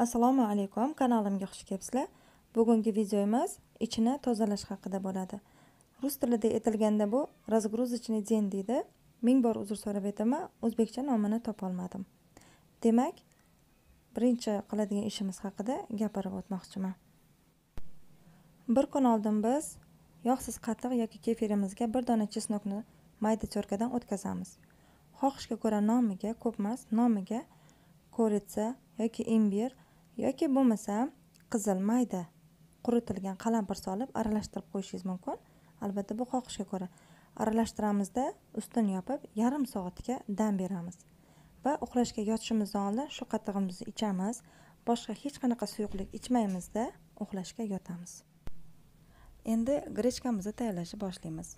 Assalomu alaykum, kanalimga xush kelibsizlar. Bugungi videomiz ichini tozalash haqida bo'ladi. Rus tilida aytilganda bu razgruzочный день deydi. Ming bor uzr so'rab aytaman, o'zbekcha nomini topa olmadim. Demak, birinchi qiladigan ishimiz haqida gapirib o'tmoqchiman. Bir kun oldin biz yog'siz qatiq yoki kefirimizga bir dona chesnokni mayda cho'rkadan o'tkazamiz. Xohishga ko'ra nomiga, ko'p emas, nomiga koritsa yoki imbir yoki bo'lmasa qizil mayda quritilgan qalampir solib aralashtirib qo'yishingiz mumkin. Albatta bu xohishga ko'ra. Aralashtiramizda ustini yopib yarim soatga dam beramiz. Va uxlashga yotishimizdan oldin shu qatig'imizni ichamiz. Boshqa hech qanaqa suyuqlik ichmaymizda uxlashga yotamiz. Endi grechkamizni tayyorlashni boshlaymiz.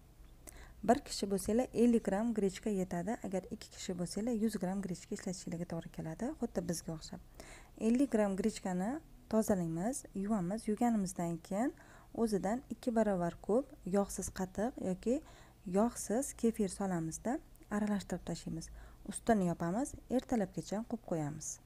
Bir kishi bo'lsanglar 50 gram grechka yetadi. Agar 2 kishi bo'lsanglar 100 gram grechka ishlatishingiz to'g'ri keladi, xuddi bizga o'xshab. 50 gram grechkani tozalaymiz, yuvamiz. Yuvganimizdan keyin o'zidan 2 barobar ko'p yog'siz qatiq yoki yog'siz kefir solamizda aralashtirib tashlaymiz. Ustini yopamiz, ertalabgacha quvib qo'yamiz.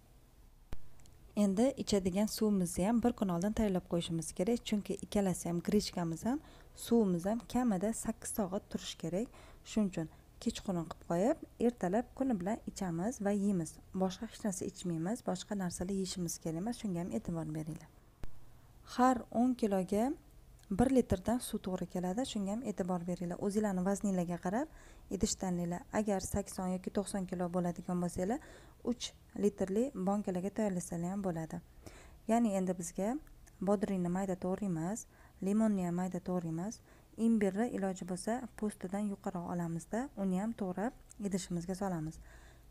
Endi ichadigan suvimizni ham bir kun oldin tayyorlab qo'yishimiz kerak, chunki ikkalasi ham grechkamiz ham suvimiz ham kamida 8 soat turishi kerak. Shuning uchun kechqurun qilib qo'yib, ertalab kuni bilan ichamiz va yeymiz. Boshqa hech narsa ichmaymiz, boshqa narsalar yeyishimiz kerak emas, shunga ham e'tibor beringlar. Har 10 kiloga 1 litrdan suv to'g'ri keladi, shunga ham e'tibor beringlar. O'zingizlarning vazningizga qarab idish tanlaylar. Agar 80 yoki 90 kilo bo'ladigan bo'lsanglar, 3 litrli bankalarga tayyorlasangiz ham bo'ladi. Ya'ni endi bizga bodringni mayda to'g'raymiz, limonni ham mayda to'g'raymiz, imbirni iloji bo'lsa po'stidan yuqoriroq olamizda, uni ham to'g'rab idishimizga solamiz.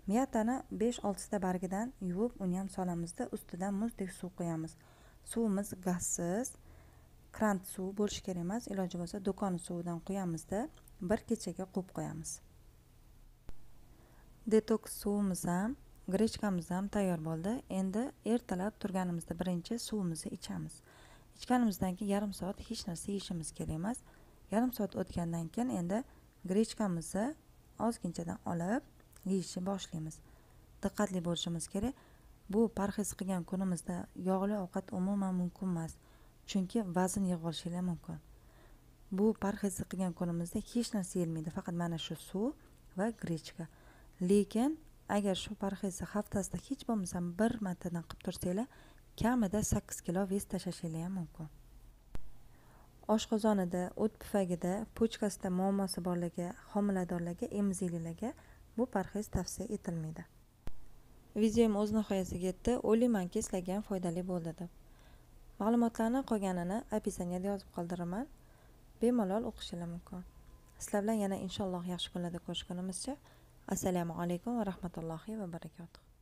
Miyatani 5-6 ta bargidan yuvib, uni ham solamizda, ustidan muzdek suv qo'yamiz. Suvimiz gazsiz, kran suv bo'lishi kerak emas, iloji bo'lsa do'kon suvidan quyamizda, bir kechaga quvib qo'yamiz. Detoks suvimiz ham, grechkamiz ham tayyor bo'ldi. Endi ertalab turganimizda birinchi suvimizni ichamiz. Ichganimizdan keyin yarim soat hech narsa yeyishimiz kerak emas. Yarim soat o'tgandan keyin endi grechkamizni ozginchadan olib yeyishni boshlaymiz. Diqqatli bo'lishimiz kerak. Bu parhez qilgan kunimizda yog'li ovqat umuman mumkin emas. Chunki vazn yig'ib olishingiz mumkin. Bu parhez qilgan kunimizda hech narsa yeyilmaydi, faqat mana shu suv va grechka. Lekin agar shu parhezni haftasida hech bo'lmasa bir martadan qilib tursanglar, kamida 8 kilo vez tashlashingiz ham mumkin. Oshqozonida, o't pufagida, pochkasida muammosi borlarga, homiladorlarga, emiziklilarga bu parhez tavsiya etilmaydi. Videom o'z nihoyasiga yetdi. O'ylaymanki, sizlarga ham foydali bo'ldi deb. Ma'lumotlarni qolganini opisiyaniyada yozib qoldiraman. Bemalol o'qishingiz mumkin. Sizlar bilan yana inshaalloh yaxshi kunlarda ko'rishgunimizcha assalomu alaykum va rahmatullohi va barakotuh.